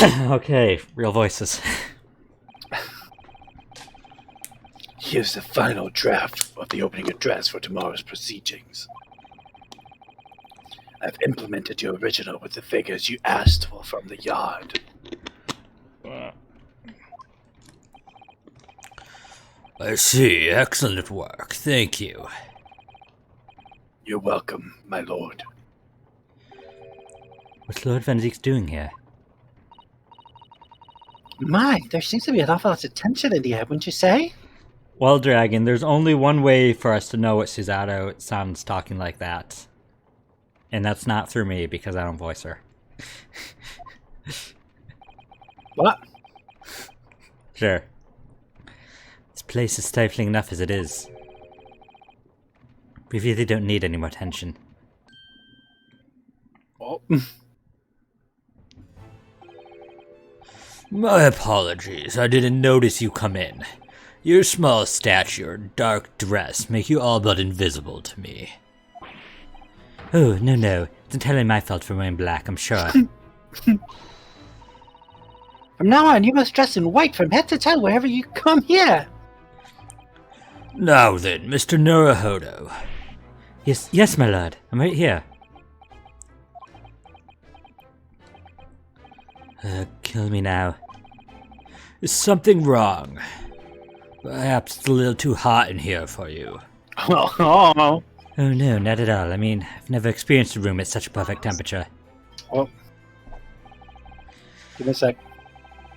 Okay, real voices. Here's the final draft of the opening address for tomorrow's proceedings. I've implemented your original with the figures you asked for from the yard. I see. Excellent work. Thank you. You're welcome, my lord. What's Lord Van Zeek's doing here? My, there seems to be an awful lot of tension in the air, wouldn't you say? Well, Dragon, there's only one way for us to know what Susato sounds talking like that. And that's not through me, because I don't voice her. What? Sure. This place is stifling enough as it is. We really don't need any more tension. Oh. My apologies. I didn't notice you come in. Your small stature and dark dress make you all but invisible to me. Oh, no. It's entirely my fault for wearing black, I'm sure. From now on, you must dress in white from head to toe wherever you come here. Now then, Mr. Naruhodo. Yes, my lord. I'm right here. Kill me now. Is something wrong? Perhaps it's a little too hot in here for you. Oh. Oh no, not at all. I mean, I've never experienced a room at such a perfect temperature. Oh. Give me a sec.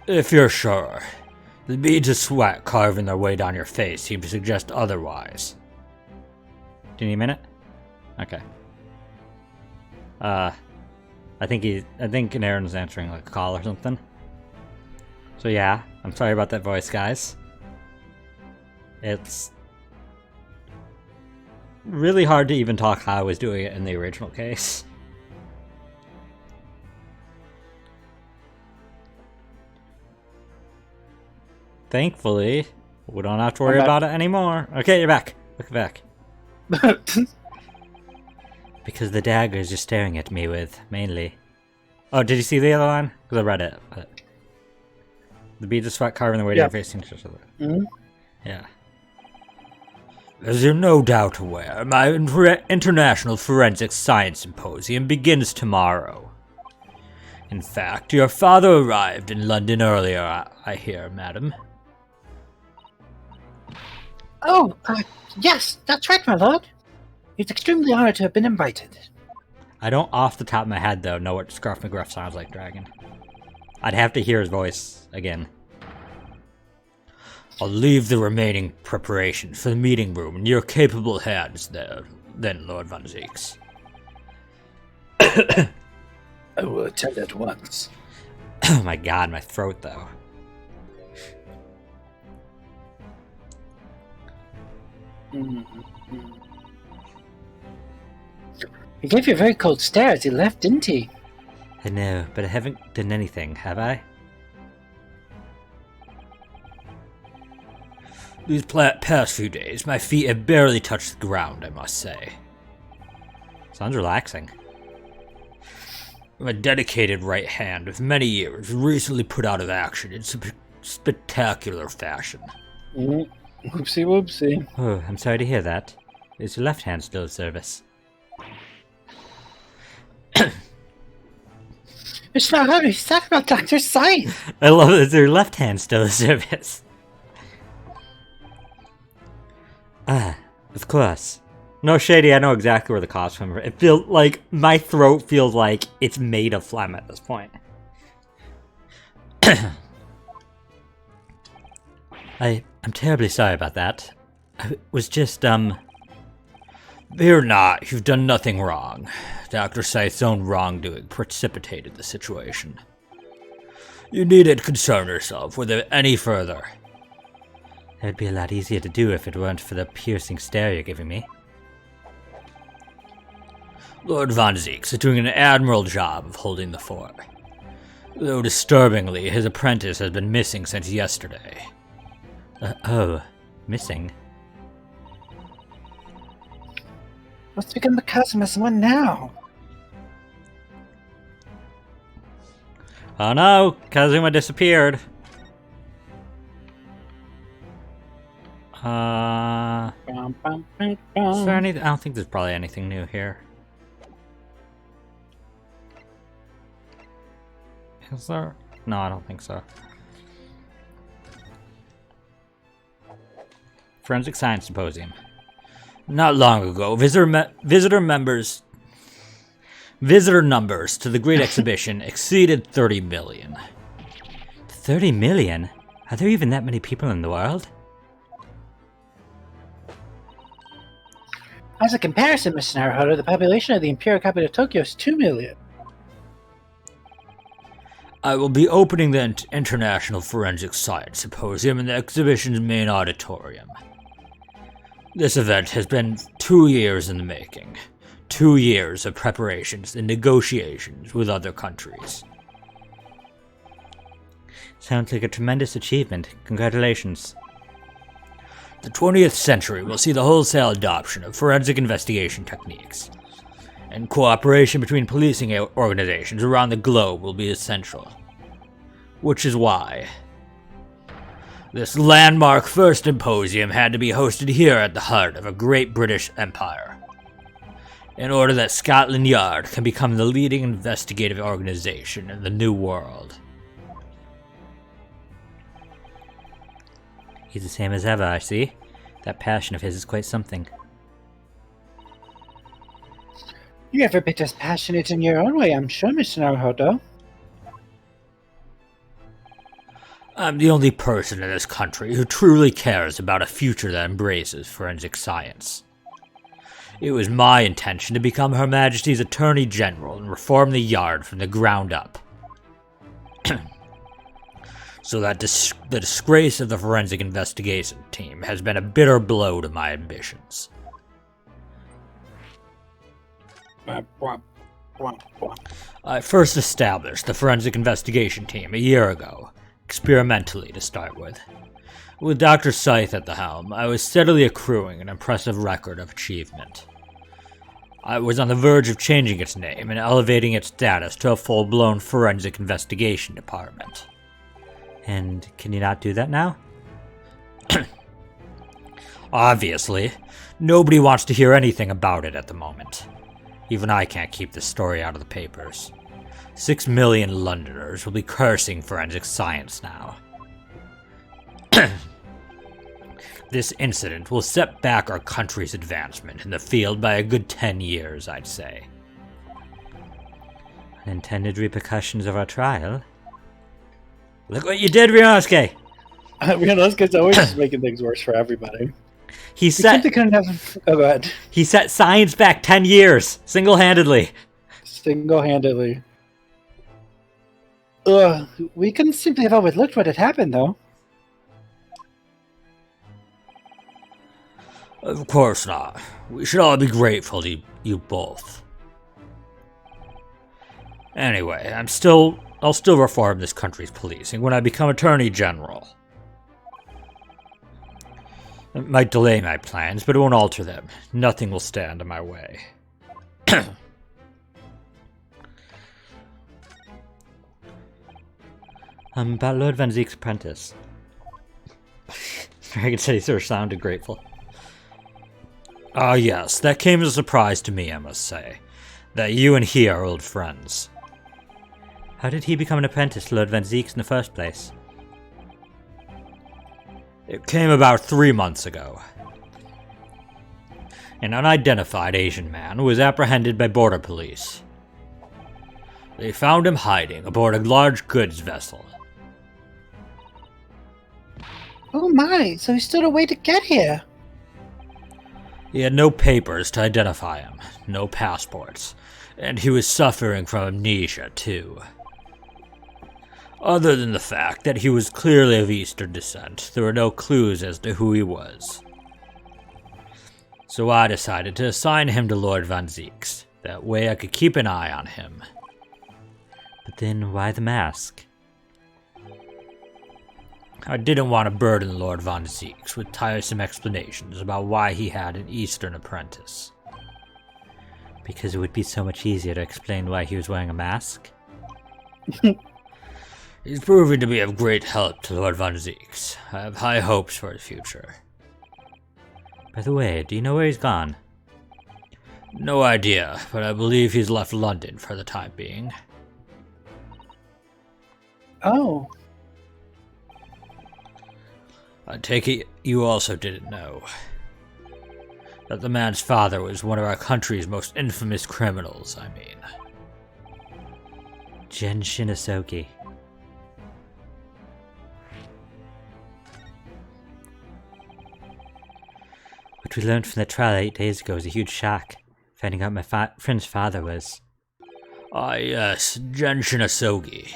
If you're sure. The beads of sweat carving their way down your face seem to suggest otherwise. Do you need a minute? Okay. I think Aaron's answering like a call or something. So yeah, I'm sorry about that voice, guys. It's really hard to even talk how I was doing it in the original case. Thankfully, we don't have to worry about it anymore. Okay, you're back. Look back. Because the dagger is just staring at me with, mainly. Oh, did you see the other line? Because I read it. But the beads of sweat carving the way to your face. Mm-hmm. Yeah. As you're no doubt aware, my International Forensic Science Symposium begins tomorrow. In fact, your father arrived in London earlier, I hear, madam. Oh, yes, that's right, my lord. It's extremely honored to have been invited. I don't off the top of my head, though, know what Scruff McGruff sounds like, Dragon. I'd have to hear his voice again. I'll leave the remaining preparations for the meeting room in your capable hands there, then, Lord Van Zeeks. I will attend at once. Oh my god, my throat, though. He gave you a very cold stare as he left, didn't he? I know, but I haven't done anything, have I? These past few days, my feet have barely touched the ground, I must say. Sounds relaxing. My dedicated right hand of many years recently put out of action in spectacular fashion. Whoopsie whoopsie. Oh, I'm sorry to hear that. Is your left hand still of service? It's not how he's talking about Dr. Scythe. I love it. Is your left hand still of service? Ah, of course. No, Shady, I know exactly where the cause from. It feels like my throat feels like it's made of phlegm at this point. I'm terribly sorry about that. I was just, Fear not, you've done nothing wrong. Dr. Scythe's own wrongdoing precipitated the situation. You needn't concern yourself with it any further. That would be a lot easier to do if it weren't for the piercing stare you're giving me. Lord Van Zeeks is doing an admirable job of holding the fort. Though disturbingly, his apprentice has been missing since yesterday. Oh, missing? What's become of Cosmos One now? Oh no, Kazuma disappeared. Is there anything? I don't think there's probably anything new here. Is there? No, I don't think so. Forensic Science Symposium. Not long ago, visitor numbers to the Great Exhibition exceeded 30 million. 30 million? Are there even that many people in the world? As a comparison, Mr. Naruhodo, the population of the imperial capital of Tokyo is 2 million. I will be opening the International Forensic Science Symposium in the exhibition's main auditorium. This event has been 2 years in the making. 2 years of preparations and negotiations with other countries. Sounds like a tremendous achievement. Congratulations. The 20th century will see the wholesale adoption of forensic investigation techniques, and cooperation between policing organizations around the globe will be essential. Which is why this landmark first symposium had to be hosted here at the heart of a great British Empire, in order that Scotland Yard can become the leading investigative organization in the New World. He's the same as ever, I see. That passion of his is quite something. You're every bit as passionate in your own way, I'm sure, Mr. Naruhodo. I'm the only person in this country who truly cares about a future that embraces forensic science. It was my intention to become Her Majesty's Attorney General and reform the Yard from the ground up. So that the disgrace of the forensic investigation team has been a bitter blow to my ambitions. I first established the forensic investigation team a year ago, experimentally to start with. With Dr. Scythe at the helm, I was steadily accruing an impressive record of achievement. I was on the verge of changing its name and elevating its status to a full-blown forensic investigation department. And can you not do that now? Obviously, nobody wants to hear anything about it at the moment. Even I can't keep this story out of the papers. 6 million Londoners will be cursing forensic science now. This incident will set back our country's advancement in the field by a good 10 years, I'd say. Unintended repercussions of our trial? Look what you did, Ryunosuke! Ryunosuke's always making things worse for everybody. He set couldn't have... Oh, go ahead. He set science back 10 years, single-handedly. Single-handedly. We couldn't simply have overlooked what had happened, though. Of course not. We should all be grateful to you both. Anyway, I'll still reform this country's policing when I become Attorney General. It might delay my plans, but it won't alter them. Nothing will stand in my way. About Lord Van Zeek's apprentice. Dragon said he sort of sounded grateful. Ah, yes, that came as a surprise to me, I must say. That you and he are old friends. How did he become an apprentice to Lord Van Zeek's in the first place? It came about 3 months ago. An unidentified Asian man was apprehended by border police. They found him hiding aboard a large goods vessel. Oh my, so he still a way to get here. He had no papers to identify him, no passports, and he was suffering from amnesia too. Other than the fact that he was clearly of Eastern descent, there were no clues as to who he was. So I decided to assign him to Lord Van Zeek's. That way I could keep an eye on him. But then why the mask? I didn't want to burden Lord Van Zeek's with tiresome explanations about why he had an Eastern apprentice. Because it would be so much easier to explain why he was wearing a mask? He's proving to be of great help to Lord Von Zeeks. I have high hopes for his future. By the way, do you know where he's gone? No idea, but I believe he's left London for the time being. Oh. I take it you also didn't know that the man's father was one of our country's most infamous criminals, I mean. Gen Shinosuke. What we learned from the trial 8 days ago was a huge shock, finding out my friend's father was... Ah yes, Gen Shinosuke.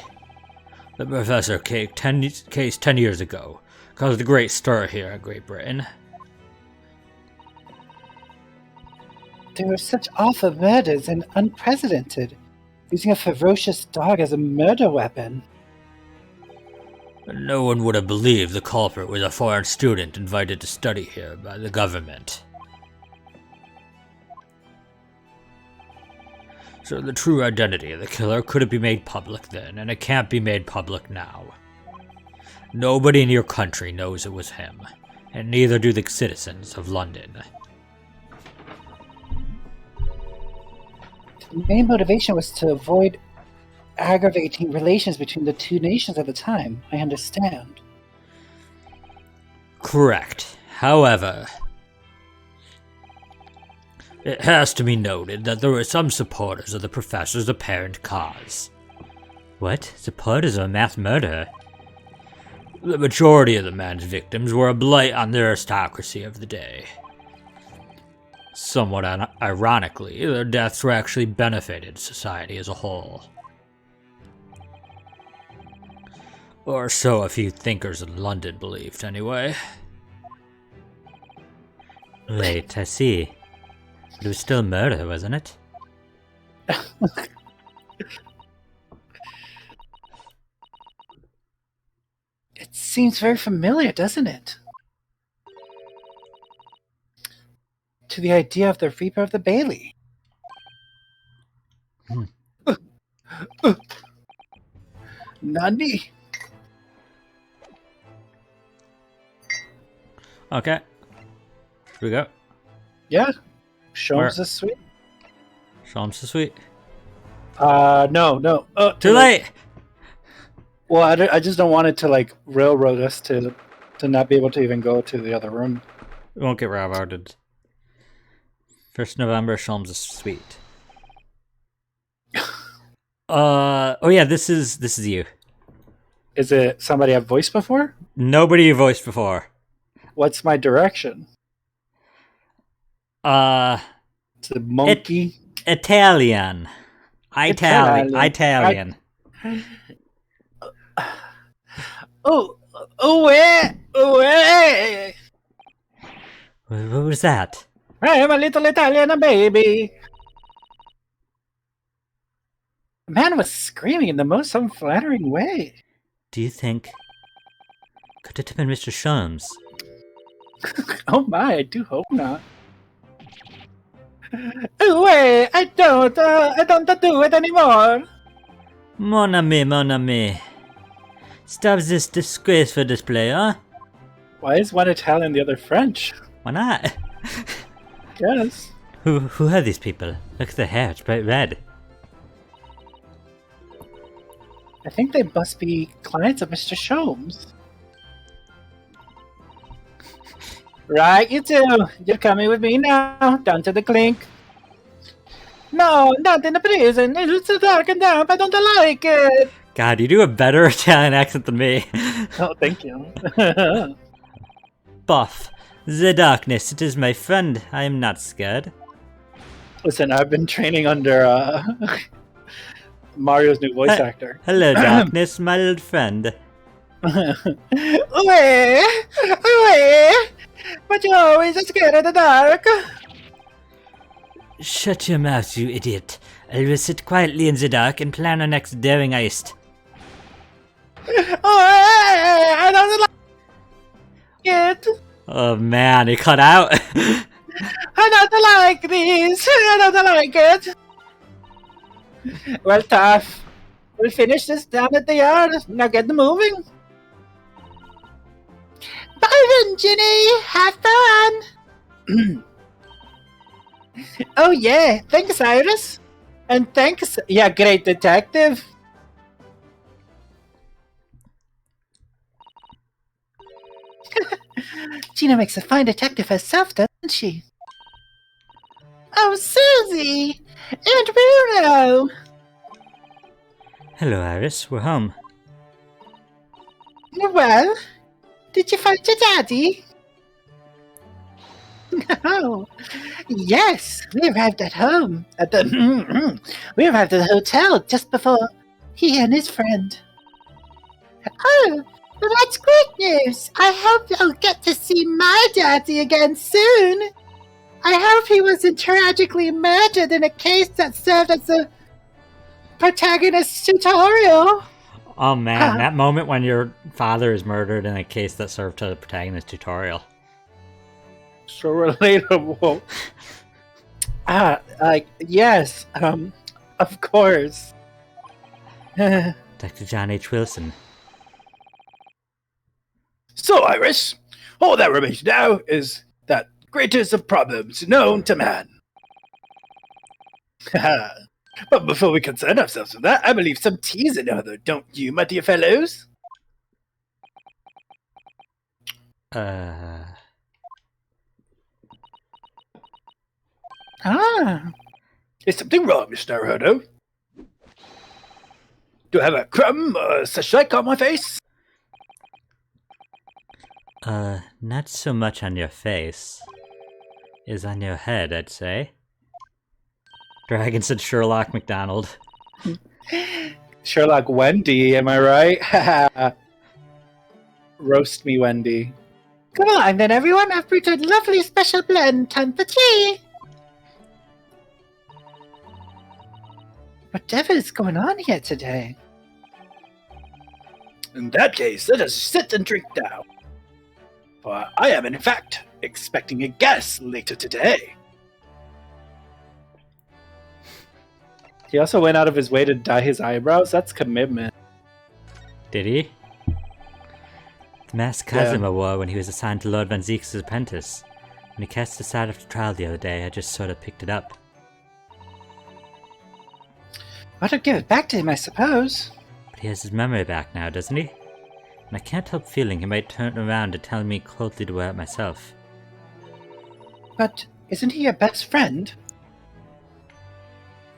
The professor case 10 years ago caused a great stir here in Great Britain. There were such awful murders and unprecedented, using a ferocious dog as a murder weapon. No one would have believed the culprit was a foreign student invited to study here by the government. So the true identity of the killer couldn't be made public then, and it can't be made public now. Nobody in your country knows it was him, and neither do the citizens of London. The main motivation was to avoid aggravating relations between the two nations at the time, I understand. Correct. However, it has to be noted that there were some supporters of the professor's apparent cause. What? Supporters of a mass murder? The majority of the man's victims were a blight on the aristocracy of the day. Somewhat ironically, their deaths were actually benefited society as a whole. Or so a few thinkers in London believed, anyway. Wait, I see. But it was still murder, wasn't it? It seems very familiar, doesn't it? To the idea of the Reaper of the Bailey. Nani? Okay. Here we go. Yeah. Show Where? us the suite. Show him so sweet. No. Too late! Well, I just don't want it to like railroad us to not be able to even go to the other room. We won't get railroaded. 1st November, Sholmes is sweet. Oh yeah, this is you. Is it somebody I've voiced before? Nobody you voiced before. What's my direction? To the monkey. Italian. Italian. Wait. What was that? I'm a little Italian baby. The man was screaming in the most unflattering way. Do you think... Could it have been Mr. Sholmes? Oh my, I do hope not. Wait, I don't do it anymore. Mon ami. Stop this disgraceful display, huh? Why is one Italian, the other French? Why not? Yes. Who are these people? Look at their hair, it's bright red. I think they must be clients of Mr. Sholmes. Right, you two. You're coming with me now, down to the clink. No, not in the prison. It's so dark and damp. I don't like it. God, you do a better Italian accent than me. Oh, thank you. Buff. The darkness, it is my friend. I am not scared. Listen, I've been training under Mario's new voice actor. Hello, darkness, my little friend. Away! But you're always scared of the dark. Shut your mouth, you idiot. I will sit quietly in the dark and plan our next daring heist. I don't like it. Oh man, he cut out. I don't like this. I don't like it. Well, tough. We'll finish this down at the yard. Now get them moving. Bye then, Ginny. Have fun. Oh, yeah. Thanks, Iris. And thanks, great detective. Gina makes a fine detective herself, doesn't she? Oh, Susie! And Bruno! Hello, Iris. We're home. Well, did you find your daddy? Oh, yes. We arrived at home. We arrived at the hotel just before he and his friend. Oh, well, that's great news. I hope I'll get to see my daddy again soon. I hope he wasn't tragically murdered in a case that served as a protagonist tutorial. Oh man, that moment when your father is murdered in a case that served as a protagonist tutorial. So relatable. Yes, of course. Dr. John H. Wilson. So, Iris, all that remains now is that greatest of problems known to man. But before we concern ourselves with that, I believe some teas in order, don't you, my dear fellows? Is something wrong, Mr. Naruto? Do I have a crumb or such like on my face? Not so much on your face. Is on your head, I'd say. Dragon said Sherlock McDonald. Sherlock Wendy, am I right? Roast me, Wendy. Come on, then, everyone. I've brewed a lovely special blend. Time for tea. Whatever is going on here today? In that case, let us sit and drink now. For I am, in fact, expecting a guest later today. He also went out of his way to dye his eyebrows. That's commitment. Did he? The mask Kazuma wore when he was assigned to Lord Van Zeke's apprentice. When he cast aside after trial the other day, I just sort of picked it up. I'd have given it back to him, I suppose. But he has his memory back now, doesn't he? And I can't help feeling he might turn around to tell me coldly to wear it myself. But isn't he your best friend?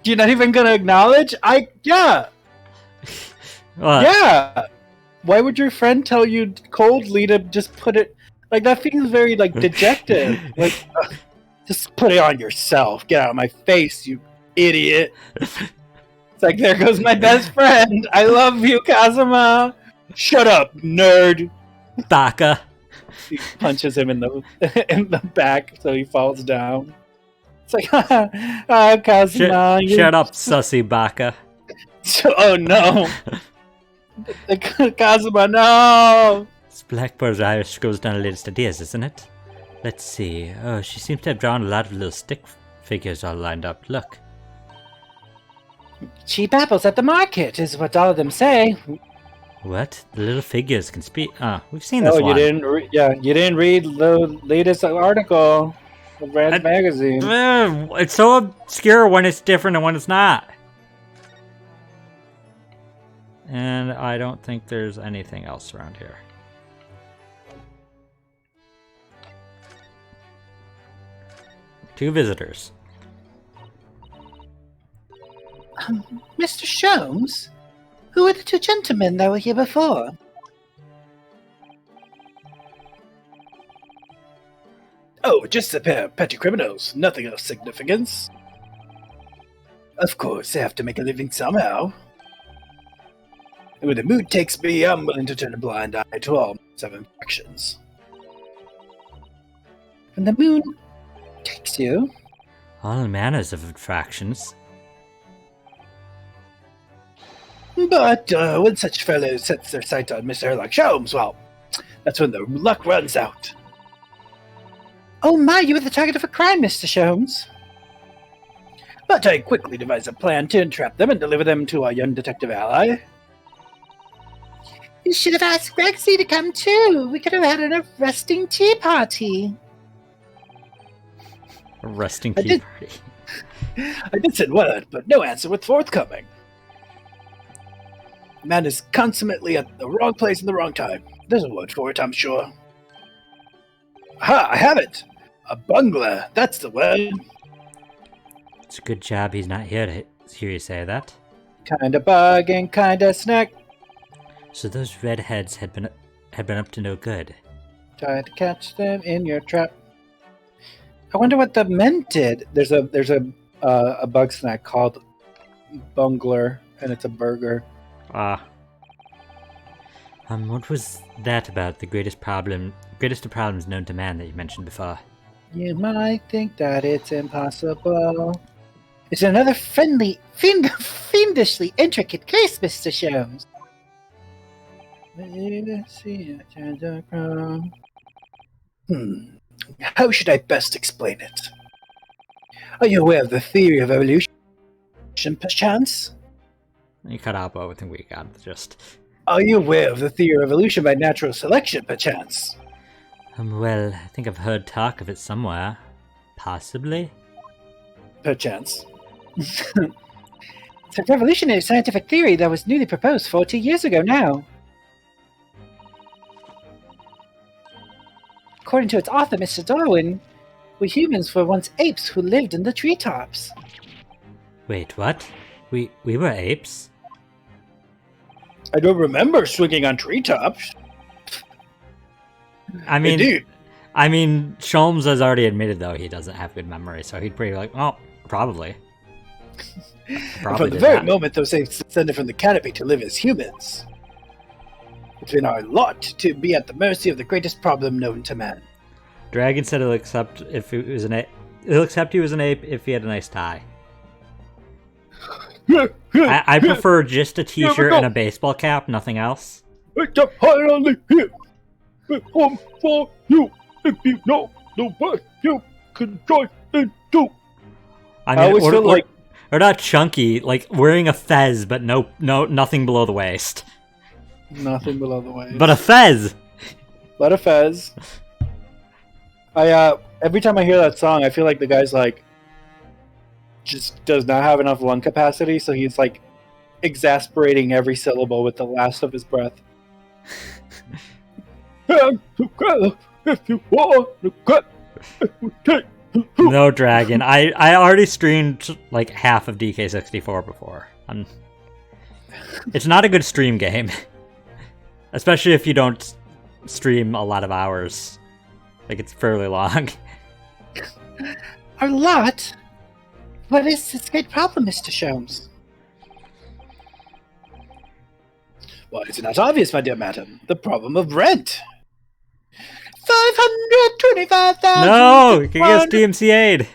You're not even gonna acknowledge? Yeah! What? Yeah! Why would your friend tell you coldly to just put it... Like, that feels very, like, dejected. Like, just put it on yourself. Get out of my face, you idiot. It's like, there goes my best friend. I love you, Kazuma. Shut up, nerd. Baka! He punches him in the back so he falls down. It's like, Kazuma. Shut up, sussy Baka. Oh, no. Kazuma, no! It's Blackbird's Irish goes down the latest ideas, isn't it? Let's see. Oh, she seems to have drawn a lot of little stick figures all lined up. Look. Cheap apples at the market is what all of them say. What? The little figures can speak. Oh, we've seen this one. You didn't. You didn't read the latest article of Rand's magazine. It's so obscure when it's different and when it's not. And I don't think there's anything else around here. Two visitors. Mr. Sholmes? Who were the two gentlemen that were here before? Oh, just a pair of petty criminals. Nothing of significance. Of course, they have to make a living somehow. And when the mood takes me, I'm willing to turn a blind eye to all sorts of infractions. When the moon takes you? All manners of infractions. But when such fellows sets their sight on Mr. Sherlock Holmes, well, that's when the luck runs out. Oh my, you were the target of a crime, Mr. Sholmes. but I quickly devised a plan to entrap them and deliver them to our young detective ally. You should have asked Grexy to come too. We could have had an arresting tea party. A resting I tea did- party. I did send word, but no answer was forthcoming. Man is consummately at the wrong place in the wrong time. There's a word for it, I'm sure. Ha! I have it! A bungler, that's the word. It's a good job he's not here to hear you say that. Kinda bug and kinda snack. So those redheads had been up to no good. Tried to catch them in your trap. I wonder what the men did. There's a bug snack called Bungler, and it's a burger. What was that about the greatest of problems known to man that you mentioned before? You might think that it's impossible. It's another fiendishly intricate case, Mr. Sholmes. How should I best explain it? Are you aware of the theory of evolution, perchance? You cut out, but I think we got the gist. Are you aware of the theory of evolution by natural selection, perchance? Well, I think I've heard talk of it somewhere. Possibly? Perchance. It's a revolutionary scientific theory that was newly proposed 40 years ago now. According to its author, Mr. Darwin, we humans were once apes who lived in the treetops. Wait, what? We were apes? I don't remember swinging on treetops. I mean, Indeed. Sholmes has already admitted, though, he doesn't have good memory, so he'd pretty like, oh, probably. From the very moment those apes descended from the canopy to live as humans, it's been our lot to be at the mercy of the greatest problem known to man. Dragon said he'll accept if he was an ape. He'll accept he was an ape if he had a nice tie. I prefer just a t-shirt and a baseball cap, nothing else. It's up high on the hill. It comes for you. If you know the best you can try and do. I I always feel like or not chunky, like wearing a fez, but nothing below the waist. nothing below the waist. But a fez. But a fez. I every time I hear that song, I feel like the guy's like just does not have enough lung capacity, so he's like exasperating every syllable with the last of his breath. And together, if you want to get, it will take. No, Dragon. I already streamed like half of DK64 before. It's not a good stream game. Especially if you don't stream a lot of hours. Like, it's fairly long. A lot? What is this great problem, Mr. Sholmes? Why, it's not obvious, my dear madam. The problem of rent. 525,000. No! You can get DMCA'd!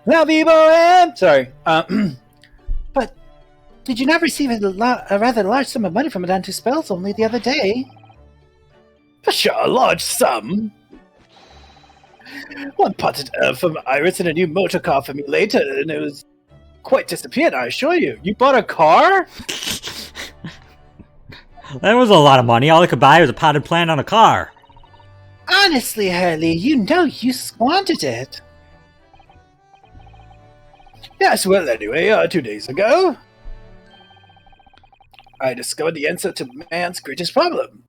Now, Vivo and sorry. But did you not receive a rather large sum of money from Madame Tuspel's only the other day? Sure, a large sum. One potted herb from Iris and a new motor car for me later, and it was quite disappeared, I assure you. You bought a car? That was a lot of money. All I could buy was a potted plant on a car. Honestly, Hurley, you know you squandered it. Yes, well, anyway, 2 days ago, I discovered the answer to man's greatest problem.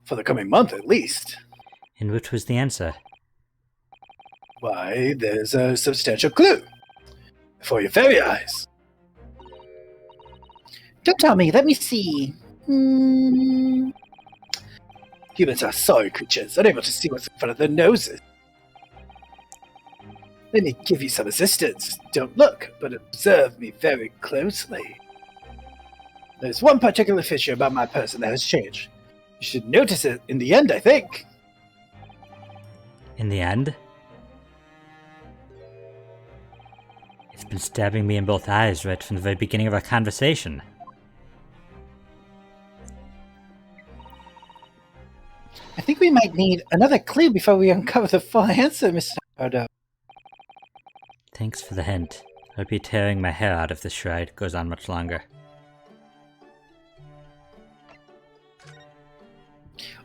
For the coming month, at least. And which was the answer? Why, there's a substantial clue. Before your very eyes. Don't tell me, let me see. Humans are sorry creatures, unable to see what's in front of their noses. Let me give you some assistance. Don't look, but observe me very closely. There's one particular feature about my person that has changed. You should notice it in the end, I think. In the end? It's been stabbing me in both eyes right from the very beginning of our conversation. I think we might need another clue before we uncover the full answer, Mr. Hardo. Thanks for the hint. I'll be tearing my hair out if this charade goes on much longer.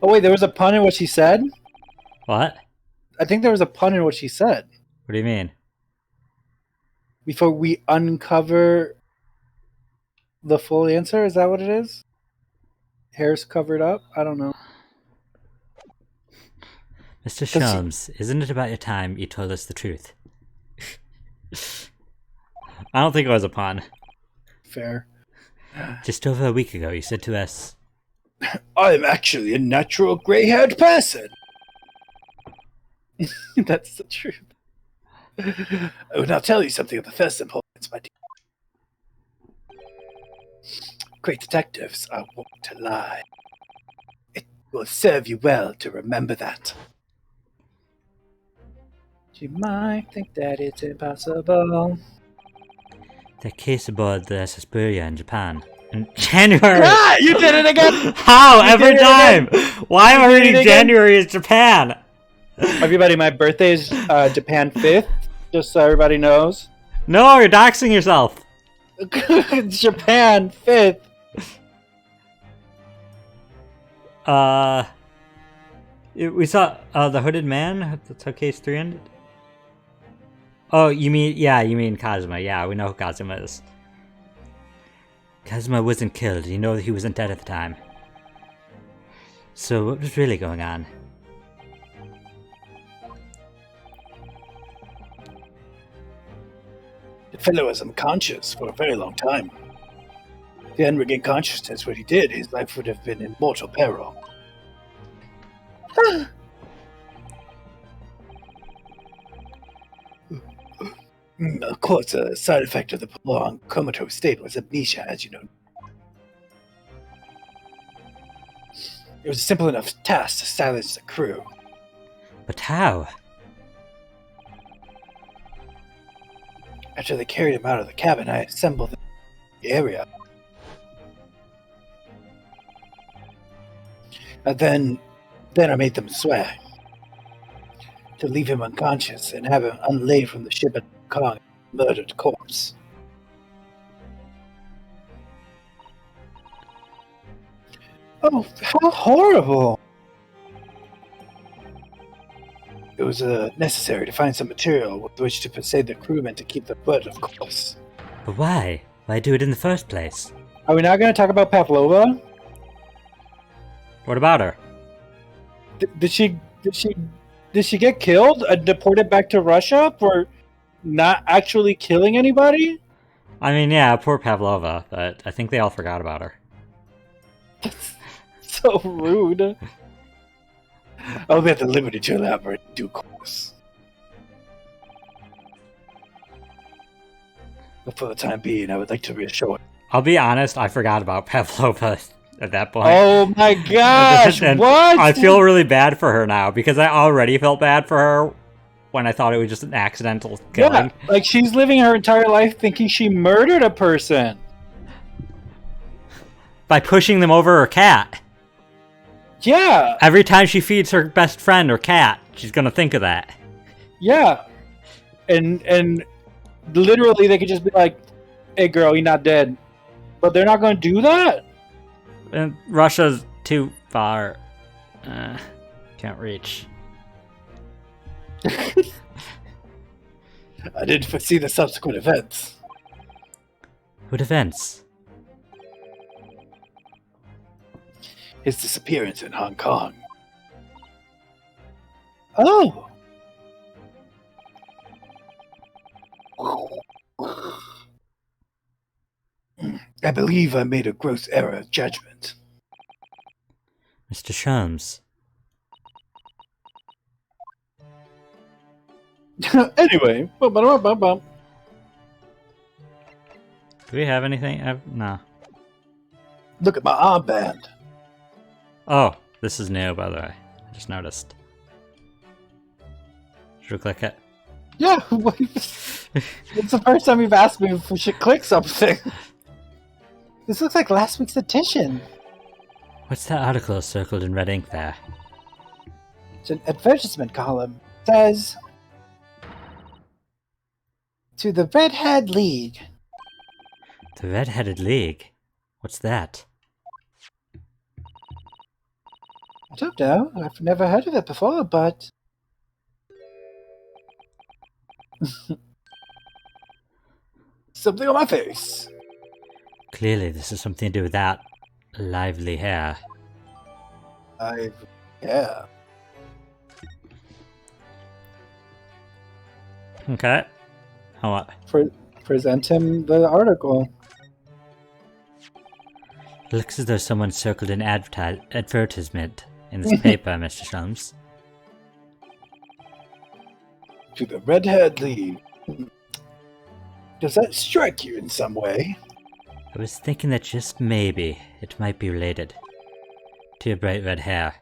Oh wait, there was a pun in what she said? What? I think there was a pun in what she said. What do you mean? Before we uncover the full answer, is that what it is? Hair's covered up? I don't know. Mr. Sholmes, isn't it about your time you told us the truth? I don't think it was a pun. Fair. Just over a week ago, you said to us, I'm actually a natural gray-haired person. That's the truth. I will now tell you something of the first importance, my dear. Great detectives are wont to lie. It will serve you well to remember that. You might think that it's impossible. that case aboard the SS Burya in Japan. In January! Ah! You did it again! How? You Every did it time! Why am I did it reading again. January as Japan? Everybody, my birthday is Japan 5th, just so everybody knows. No, you're doxing yourself. Japan 5th. We saw the Hooded Man. That's how case 3 ended. Oh, you mean Kazuma. Yeah, we know who Kazuma is. Kazuma wasn't killed, you know that he wasn't dead at the time. So what was really going on? The fellow was unconscious for a very long time. If he hadn't regained consciousness when he did, his life would have been in mortal peril. Of course, a side effect of the prolonged comatose state was amnesia, as you know. It was a simple enough task to silence the crew. But how? After they carried him out of the cabin, I assembled the area. And then I made them swear to leave him unconscious and have him unlaid from the ship at Kong, murdered corpse. Oh, how horrible! It was necessary to find some material with which to persuade the crewmen to keep the blood, of course. But why? Why do it in the first place? Are we now going to talk about Pavlova? What about her? Did she get killed? Deported back to Russia for not actually killing anybody? I mean, yeah, poor Pavlova, but I think they all forgot about her. So rude. I'll be at the liberty to elaborate in due course. But for the time being, I would like to reassure. I'll be honest, I forgot about Pavlova at that point. Oh my gosh! And What? I feel really bad for her now because I already felt bad for her when I thought it was just an accidental killing. Yeah, like she's living her entire life thinking she murdered a person. By pushing them over her cat. Yeah, Every time she feeds her best friend or cat, she's gonna think of that. yeah, and literally they could just be like, "Hey, girl, you're not dead," but they're not going to do that. And Russia's too far. Can't reach. I didn't foresee the subsequent events. What events? His disappearance in Hong Kong. Oh! I believe I made a gross error of judgment. Mr. Sholmes. Anyway, Do we have anything? No. look at my armband. Oh, this is new, by the way. I just noticed. Should we click it? Yeah, it's the first time you've asked me if we should click something. This looks like last week's edition. What's that article circled in red ink there? It's an advertisement column. It says, to the Redhead League. The Red-Headed League? What's that? I don't know. I've never heard of it before, but... Something on my face. Clearly this has something to do with that lively hair. Yeah. Okay. How what? Present him the article. It looks as though someone circled an advertisement in this paper, Mr. Sholmes. To the Redhead League. Does that strike you in some way? I was thinking that just maybe it might be related to your bright red hair.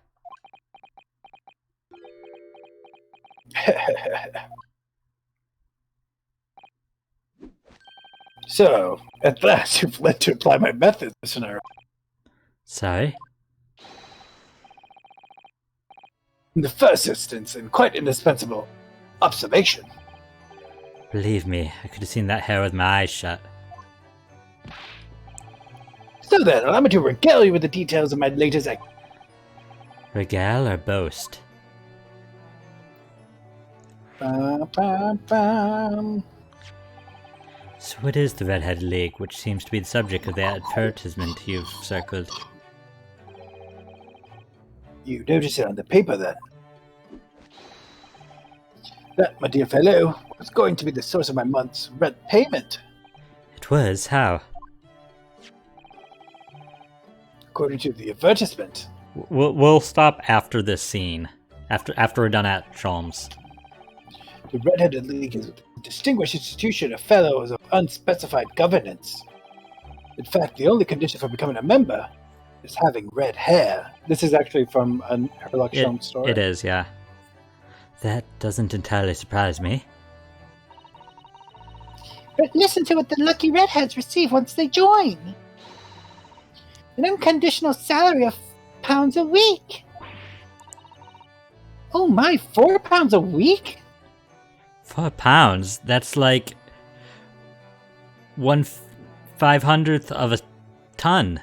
So, at last you've led to apply my methods, listener. Sorry? In the first instance, and quite indispensable, observation. Believe me, I could have seen that hair with my eyes shut. So then, allow me to regale you with the details of my latest act. Regale or boast? Bum, bum, bum. So what is the Red-Headed League, which seems to be the subject of the advertisement you've circled? You notice it on the paper, then? That, my dear fellow, was going to be the source of my month's rent payment. It was? How? According to the advertisement. We'll stop after this scene. After we're done at Sholmes. The Red-Headed League is a distinguished institution of fellows of unspecified governance. In fact, the only condition for becoming a member is having red hair. This is actually from a Sherlock Holmes story. It is, yeah. That doesn't entirely surprise me. But listen to what the lucky redheads receive once they join. An unconditional salary of £4 a week. Oh my, £4 a week? £4? That's like 1/500th of a ton.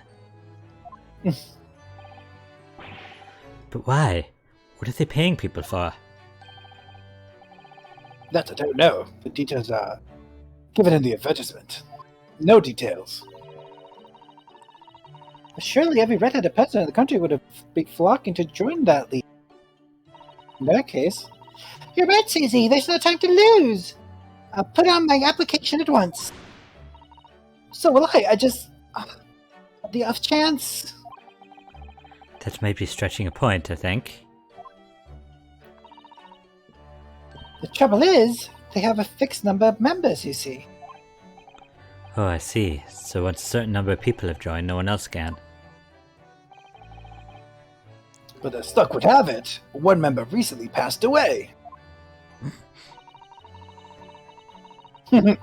But why? What are they paying people for? That I don't know. The details are given in the advertisement. No details. Surely every redheaded person in the country would have been flocking to join that league. In that case, you're right, CZ. There's no time to lose. I'll put on my application at once. So will I. I just... the off chance... That might be stretching a point, I think. The trouble is, they have a fixed number of members, you see. Oh, I see. So once a certain number of people have joined, no one else can. But as luck would have it, one member recently passed away. It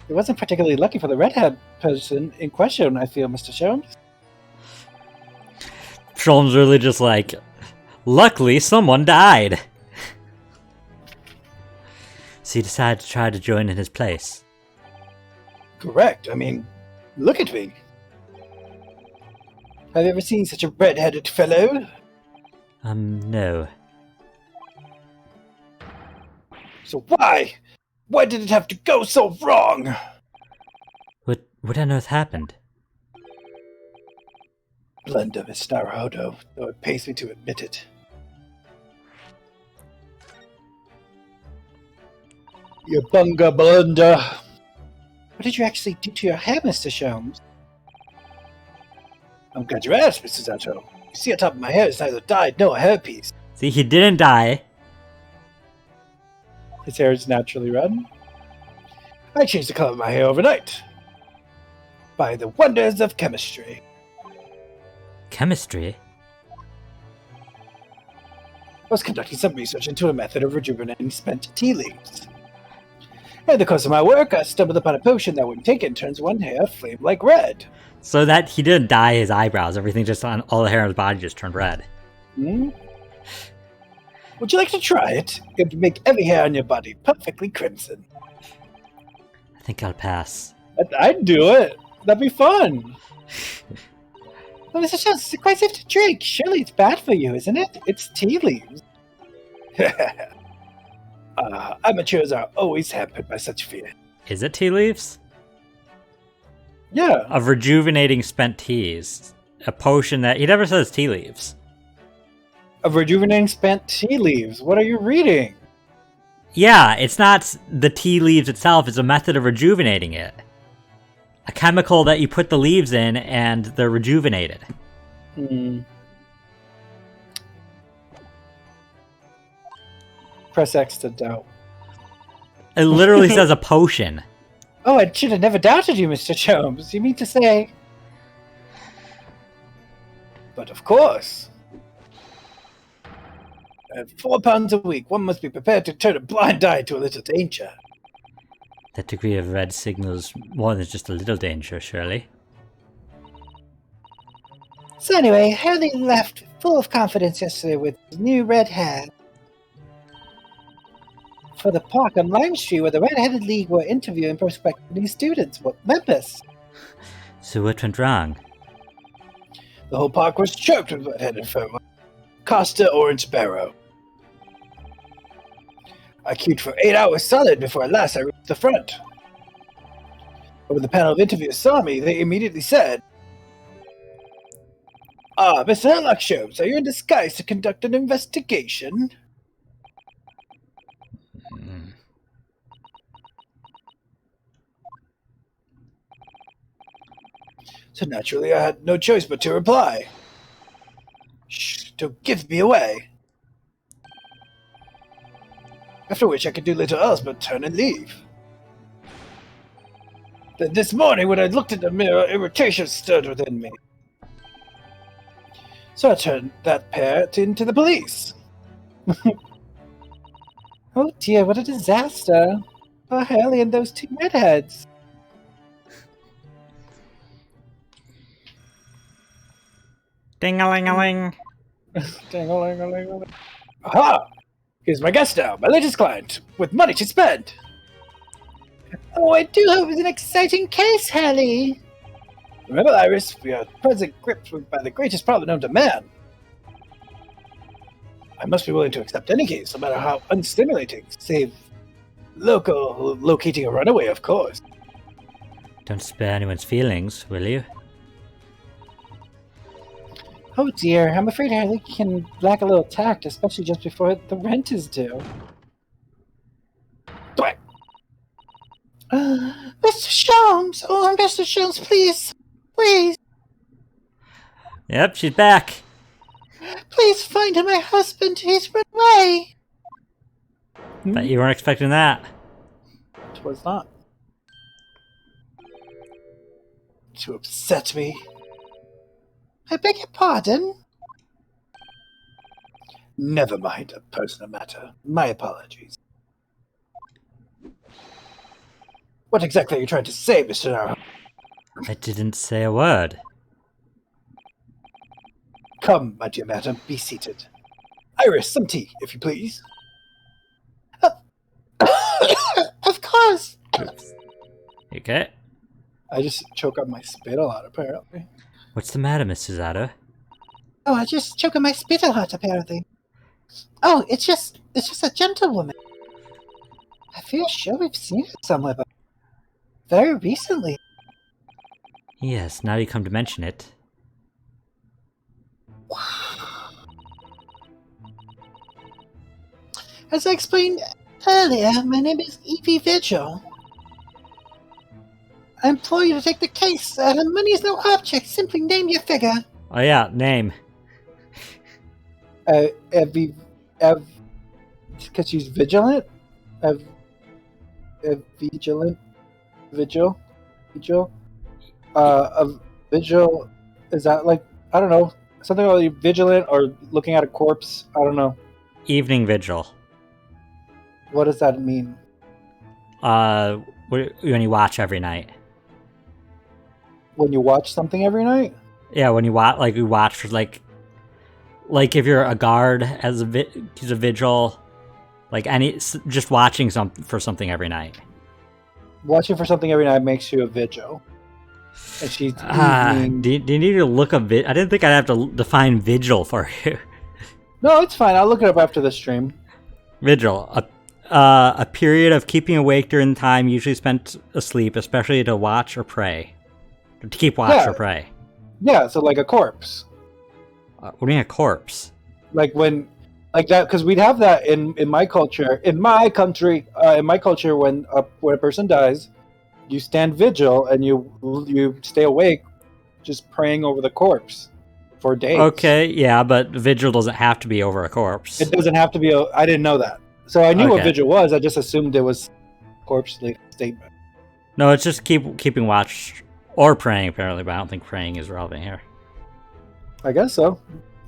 wasn't particularly lucky for the redhead person in question, I feel, Mr. Sholmes. Sholmes really just like, luckily someone died. So you decided to try to join in his place? Correct. I mean, look at me. Have you ever seen such a red-headed fellow? No. So why? Why did it have to go so wrong? What on earth happened? Blunder, Miss Naruhodo, though it pains me to admit it. You bunga blunder. What did you actually do to your hair, Mr. Sholmes? I'm glad you asked, Mrs. Zato. You see, on top of my hair is neither dyed nor a hairpiece. See, he didn't die. His hair is naturally red. I changed the color of my hair overnight. By the wonders of chemistry. Chemistry? I was conducting some research into a method of rejuvenating spent tea leaves. In the course of my work, I stumbled upon a potion that, when taken, turns one hair flame like red. So that he didn't dye his eyebrows. Everything just on all the hair on his body just turned red. Hmm? Would you like to try it? It would make every hair on your body perfectly crimson. I think I'll pass. I'd do it. That'd be fun. Well, Mr. Jones, it's quite safe to drink. Surely it's bad for you, isn't it? It's tea leaves. Amateurs are always hampered by such fear. Is it tea leaves? Yeah. Of rejuvenating spent teas. A potion that... He never says tea leaves. Of rejuvenating spent tea leaves. What are you reading? Yeah, it's not the tea leaves itself, it's a method of rejuvenating it. A chemical that you put the leaves in and they're rejuvenated. Press X to doubt. It literally says a potion. Oh, I should have never doubted you, Mr. Jones. You mean to say... But of course. At 4 pounds a week, one must be prepared to turn a blind eye to a little danger. That degree of red signals more than just a little danger, surely. So anyway, Hurley left full of confidence yesterday with his new red hair. For the park on Lime Street where the Red-Headed League were interviewing prospective new students, members. So what went wrong? The whole park was choked with red-headed folk. Costa Orange Barrow. I queued for 8 hours solid before at last I reached the front. But when the panel of interviewers saw me, they immediately said, "Ah, Mr. Herlock Sholmes, are you in disguise to conduct an investigation?" So naturally I had no choice but to reply. "Shh, don't give me away." After which I could do little else but turn and leave. Then this morning when I looked in the mirror, irritation stirred within me. So I turned that pair into the police. Oh dear, what a disaster. Poor Hurley and those two redheads. Ding-a-ling-a-ling. Ding-a-ling-a-ling-a-ling. Aha! Here's my guest now, my latest client, with money to spend. Oh, I do hope it's an exciting case, Hurley. Remember, Iris, we are at present gripped by the greatest problem known to man. I must be willing to accept any case, no matter how unstimulating, save locating a runaway, of course. Don't spare anyone's feelings, will you? Oh dear, I'm afraid Hurley can lack a little tact, especially just before the rent is due. Thwack! Mr. Sholmes! Oh, Mr. Sholmes, please! Please! Yep, she's back. Please find my husband! He's run away! Bet you weren't expecting that. It was not. To upset me. I beg your pardon? Never mind a personal matter. My apologies. What exactly are you trying to say, Mr. Narrow? I didn't say a word. Come, my dear madam, be seated. Iris, some tea, if you please. Of course! Oops. You okay? I just choke up my spit a lot, apparently. What's the matter, Mr. Zato? Oh, I just choke on my spit a lot, apparently. Oh, it's just a gentlewoman. I feel sure we've seen her somewhere, but very recently. Yes, now you come to mention it. As I explained earlier, my name is Evie Vigil. I implore you to take the case. Money is no object. Simply name your figure. Oh yeah, name. Because she's vigilant? Vigilant? Vigil? Vigil, is that like, I don't know, something like vigilant or looking at a corpse? I don't know. Evening vigil. What does that mean? When you watch every night. When you watch something every night? Yeah, when you watch, like you watch, like like if you're a guard as he's a vigil, like just watching for something every night. Watching for something every night makes you a vigil. And she's do you need to look up? I didn't think I'd have to define vigil for you. No, it's fine. I'll look it up after the stream. Vigil, a period of keeping awake during time usually spent asleep, especially to watch or pray. To keep watch or pray. Yeah, so like a corpse. What do you mean a corpse? Like that, because we'd have that in my culture, in my country, in my culture, when a person dies, you stand vigil and you stay awake, just praying over the corpse for days. Okay, yeah, but vigil doesn't have to be over a corpse. It doesn't have to be. I didn't know that, so I knew what vigil was. I just assumed it was corpse statement. No, it's just keeping watch or praying apparently, but I don't think praying is relevant here. I guess so.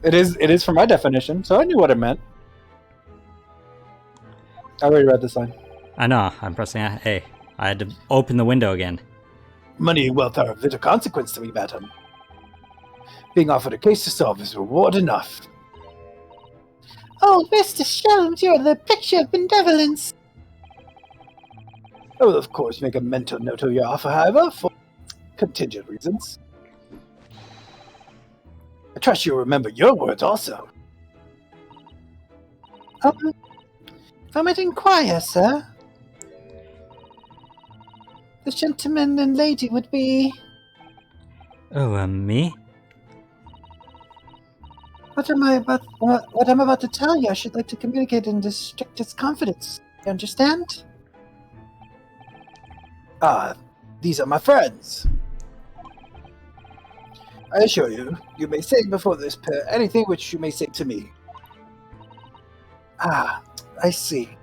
It is for my definition, so I knew what it meant. I already read this line. I know. I'm pressing A. I had to open the window again. Money and wealth are of little consequence to me, madam. Being offered a case to solve is reward enough. Oh, Mr. Sholmes, you're the picture of benevolence. I will, of course, make a mental note of your offer, however, for contingent reasons. I trust you'll remember your words also. If I might inquire, sir, the gentleman and lady would be... Oh, me? What I'm about to tell you, I should like to communicate in the strictest confidence. You understand? These are my friends. I assure you, you may say before this pair anything which you may say to me. I see.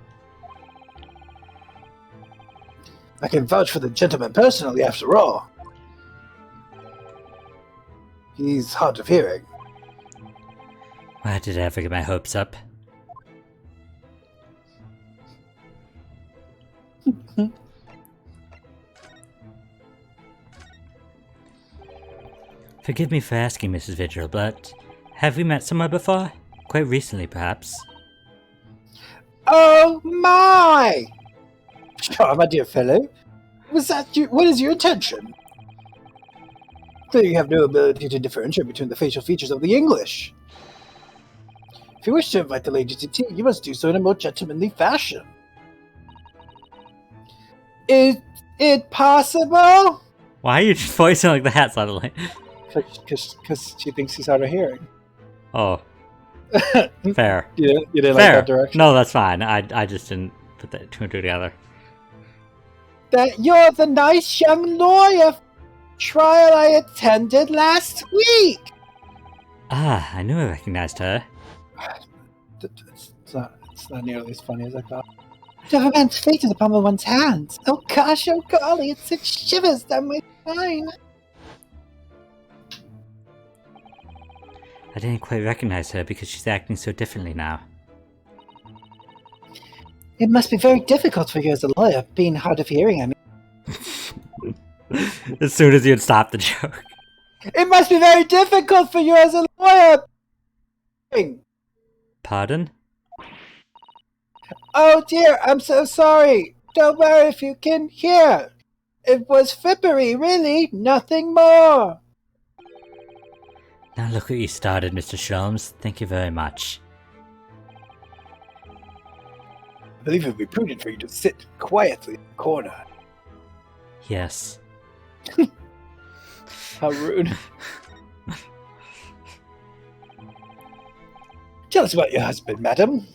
I can vouch for the gentleman personally, after all. He's hard of hearing. Why did I ever get my hopes up? Forgive me for asking, Mrs. Vigil, but have we met somewhere before? Quite recently, perhaps. Oh my! Sure, my dear fellow. What is your intention? Clearly you have no ability to differentiate between the facial features of the English. If you wish to invite the lady to tea, you must do so in a more gentlemanly fashion. Is it possible? Why are you voicing like that suddenly? Because she thinks he's hard of hearing. Oh. Fair. You didn't Fair. like that direction? No, that's fine. I just didn't put that two and two together. That you're the nice young lawyer trial I attended last week. Ah, I knew I recognized her. It's not nearly as funny as I thought. To have a man's fate in the palm of one's hands. Oh gosh, oh golly, it sends shivers down my spine. I didn't quite recognize her because she's acting so differently now. It must be very difficult for you as a lawyer, being hard of hearing, I mean. As soon as you'd stop the joke. It must be very difficult for you as a lawyer. Pardon? Oh dear, I'm so sorry. Don't worry if you can hear. It was frippery, really, nothing more. Now look what you started, Mr. Sholmes. Thank you very much. I believe it would be prudent for you to sit quietly in the corner. Yes. How rude. Tell us about your husband, madam.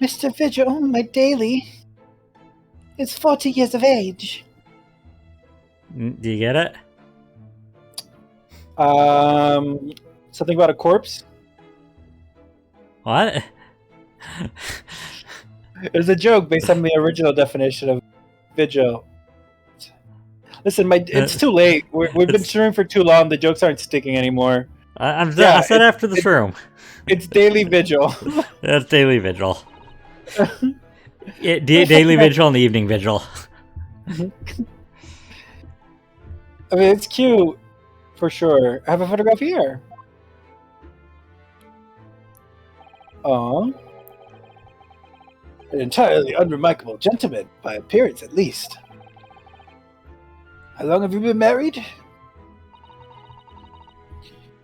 Mr. Vigil, my daily, is 40 years of age. Do you get it? Something about a corpse? What? It was a joke based on the original definition of vigil. Listen, it's too late. We've been streaming for too long. The jokes aren't sticking anymore. I said after the room. It's daily vigil. That's daily vigil. Daily vigil and evening vigil. I mean, it's cute, for sure. I have a photograph here. Aw. An entirely unremarkable gentleman, by appearance at least. How long have you been married?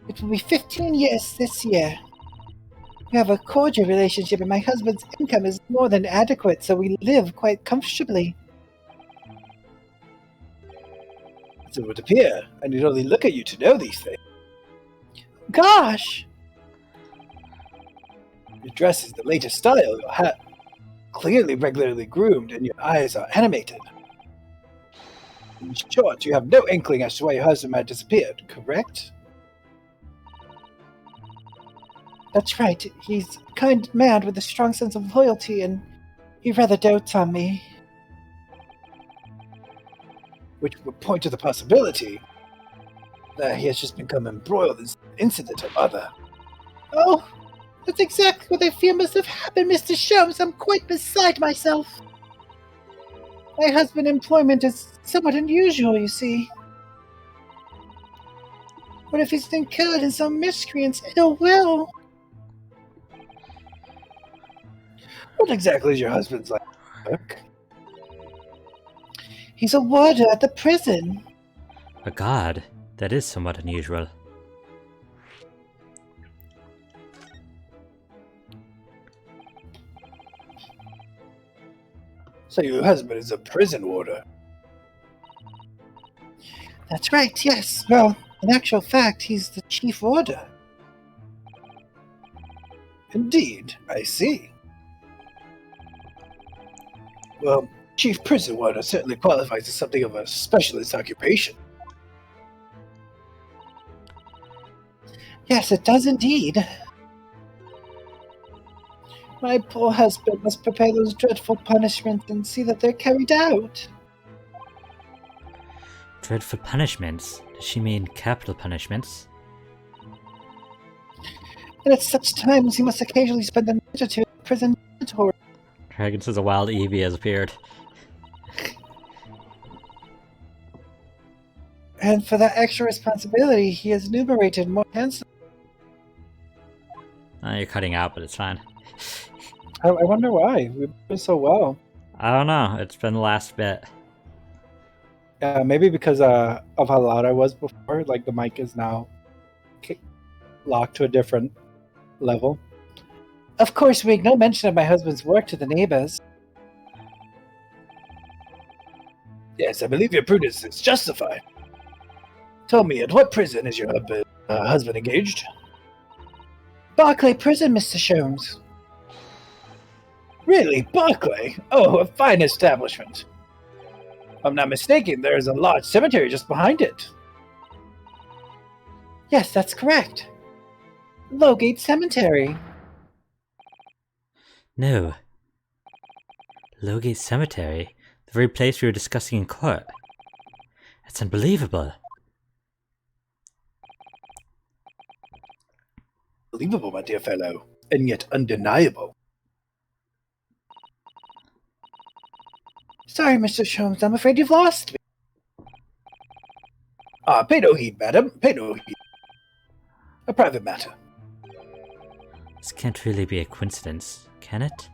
It will be 15 years this year. We have a cordial relationship, and my husband's income is more than adequate, so we live quite comfortably. So it would appear. I need only look at you to know these things. Gosh! Your dress is the latest style, your hat clearly regularly groomed, and your eyes are animated. In short, you have no inkling as to why your husband had disappeared, correct? That's right. He's a kind man with a strong sense of loyalty, and he rather dotes on me. Which would point to the possibility that he has just become embroiled in some incident or other. Oh, that's exactly what I fear must have happened, Mr. Sholmes. I'm quite beside myself. My husband's employment is somewhat unusual, you see. What if he's incurred in some miscreant's ill will? What exactly is your husband's like work? He's a warder at the prison. A god? That is somewhat unusual. So your husband is a prison warder? That's right, yes. Well, in actual fact, he's the chief warder. Indeed, I see. Well, chief prison warder certainly qualifies as something of a specialist occupation. Yes, it does indeed. My poor husband must prepare those dreadful punishments and see that they're carried out. Dreadful punishments? Does she mean capital punishments? And at such times he must occasionally spend a night or two in the prison dormitory. Dragon says a wild Eevee has appeared. And for that extra responsibility, he is enumerated more handsomely. You're cutting out, but it's fine. I wonder why. We've done so well. I don't know. It's been the last bit. Maybe because of how loud I was before. Like the mic is now locked to a different level. Of course, we make no mention of my husband's work to the neighbors. Yes, I believe your prudence is justified. Tell me, at what prison is your husband engaged? Barclay Prison, Mr. Sholmes. Really, Barclay? Oh, a fine establishment. If I'm not mistaken, there is a large cemetery just behind it. Yes, that's correct. Lowgate Cemetery. No. Lowgate Cemetery? The very place we were discussing in court. That's unbelievable. Unbelievable, my dear fellow, and yet undeniable. Sorry, Mr. Sholmes, I'm afraid you've lost me. Pay no heed, madam, pay no heed. A private matter. This can't really be a coincidence, can it?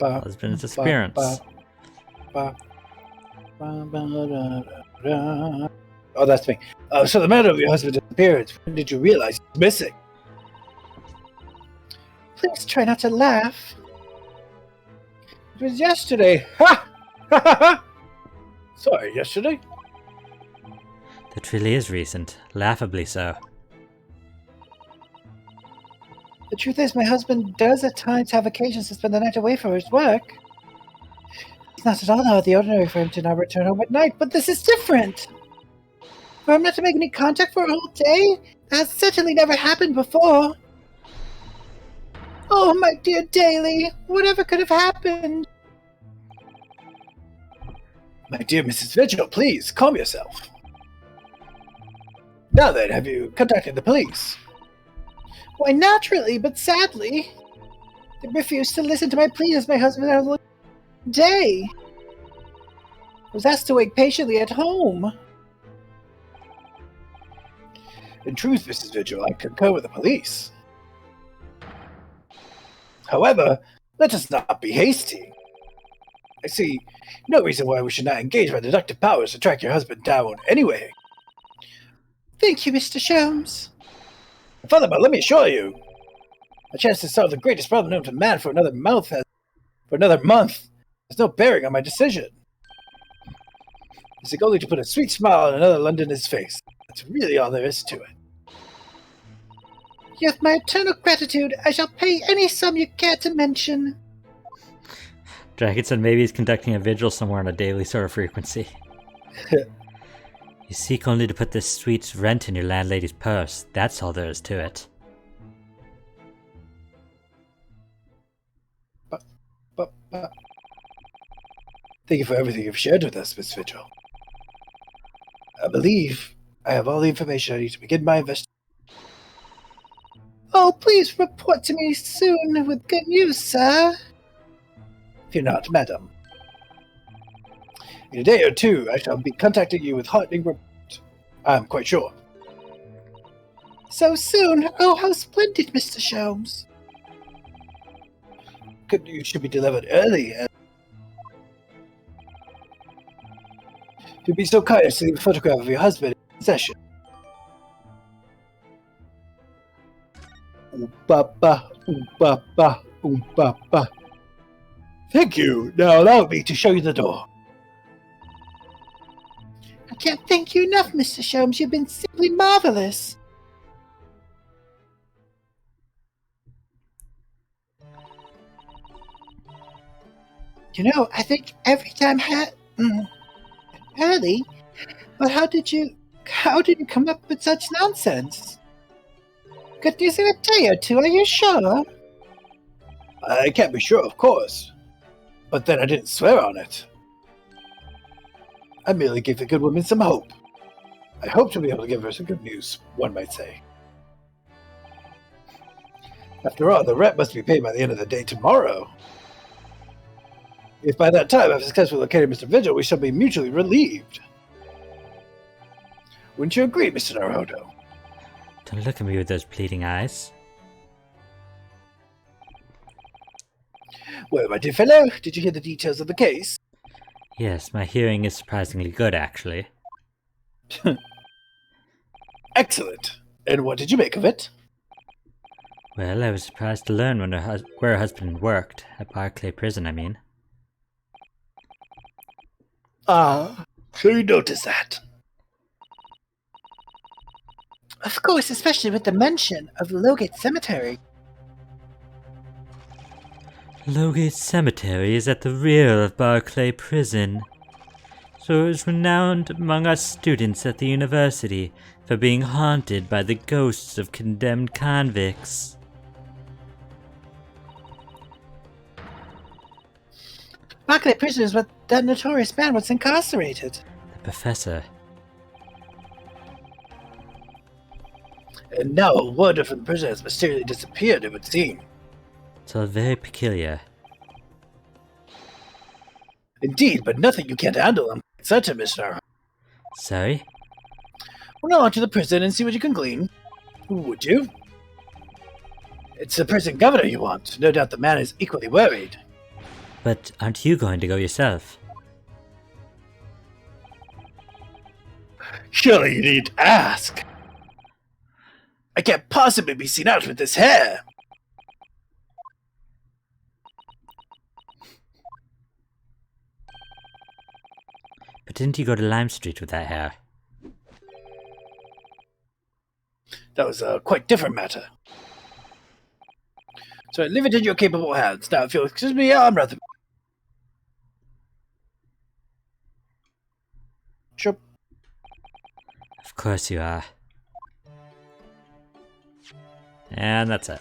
Husband's disappearance. Oh, that's me. So the matter of your husband's disappearance, when did you realize he's missing? Please try not to laugh. It was yesterday. Ha! Ha ha ha! Sorry, yesterday? That really is recent. Laughably so. The truth is, my husband does at times have occasions to spend the night away from his work. It's not at all out of the ordinary for him to not return home at night, but this is different. For him not to make any contact for a whole day? That has certainly never happened before. Oh, my dear Daly, whatever could have happened? My dear Mrs. Vigil, please, calm yourself. Now then, have you contacted the police? Why, naturally, but sadly. They refused to listen to my plea as my husband had a day. I was asked to wait patiently at home. In truth, Mrs. Vigil, I concur with the police. However, let us not be hasty. I see no reason why we should not engage my deductive powers to track your husband down anyway. Thank you, Mr. Sholmes. Furthermore, let me assure you, a chance to solve the greatest problem known to man for another month has no bearing on my decision. It's only to put a sweet smile on another Londoner's face. That's really all there is to it. You have my eternal gratitude. I shall pay any sum you care to mention. Dragon said maybe he's conducting a vigil somewhere on a daily sort of frequency. You seek only to put this sweet rent in your landlady's purse. That's all there is to it. Thank you for everything you've shared with us, Miss Vigil. I believe I have all the information I need to begin my investigation. Oh, please report to me soon with good news, sir. Fear not, madam. In a day or two, I shall be contacting you with heartening report. I'm quite sure. So soon? Oh, how splendid, Mr. Sholmes. You should be delivered early. If you'd be so kind as to leave a photograph of your husband in possession. Oom-ba-ba, oom-ba-ba, oom-ba-ba. Thank you. Now allow me to show you the door. I can't thank you enough, Mr. Sholmes. You've been simply marvelous. You know, I think every time Hurley, but how did you come up with such nonsense? Could you say a day or two, are you sure? I can't be sure, of course. But then I didn't swear on it. I merely gave the good woman some hope. I hope to be able to give her some good news, one might say. After all, the rent must be paid by the end of the day tomorrow. If by that time I've successfully located Mr. Vigil, we shall be mutually relieved. Wouldn't you agree, Mr. Naruhodo? Don't look at me with those pleading eyes. Well, my dear fellow, did you hear the details of the case? Yes, my hearing is surprisingly good, actually. Excellent. And what did you make of it? Well, I was surprised to learn where her husband worked. At Barclay Prison, I mean. Ah, so you noticed that. Of course, especially with the mention of Logate Cemetery. Logate Cemetery is at the rear of Barclay Prison, so it is renowned among us students at the university for being haunted by the ghosts of condemned convicts. Barclay Prison is where that notorious man was incarcerated. The professor. And now a warder from the prison has mysteriously disappeared, it would seem. It's all very peculiar. Indeed, but nothing you can't handle, I'm certain, Mr. Sorry? Well, now on to the prison and see what you can glean. Would you? It's the prison governor you want. No doubt the man is equally worried. But aren't you going to go yourself? Surely you need to ask. I can't possibly be seen out with this hair. But didn't you go to Lime Street with that hair? That was a quite different matter. So I leave it in your capable hands. Now, if you'll excuse me, I'm rather... Sure. Of course you are. And that's it.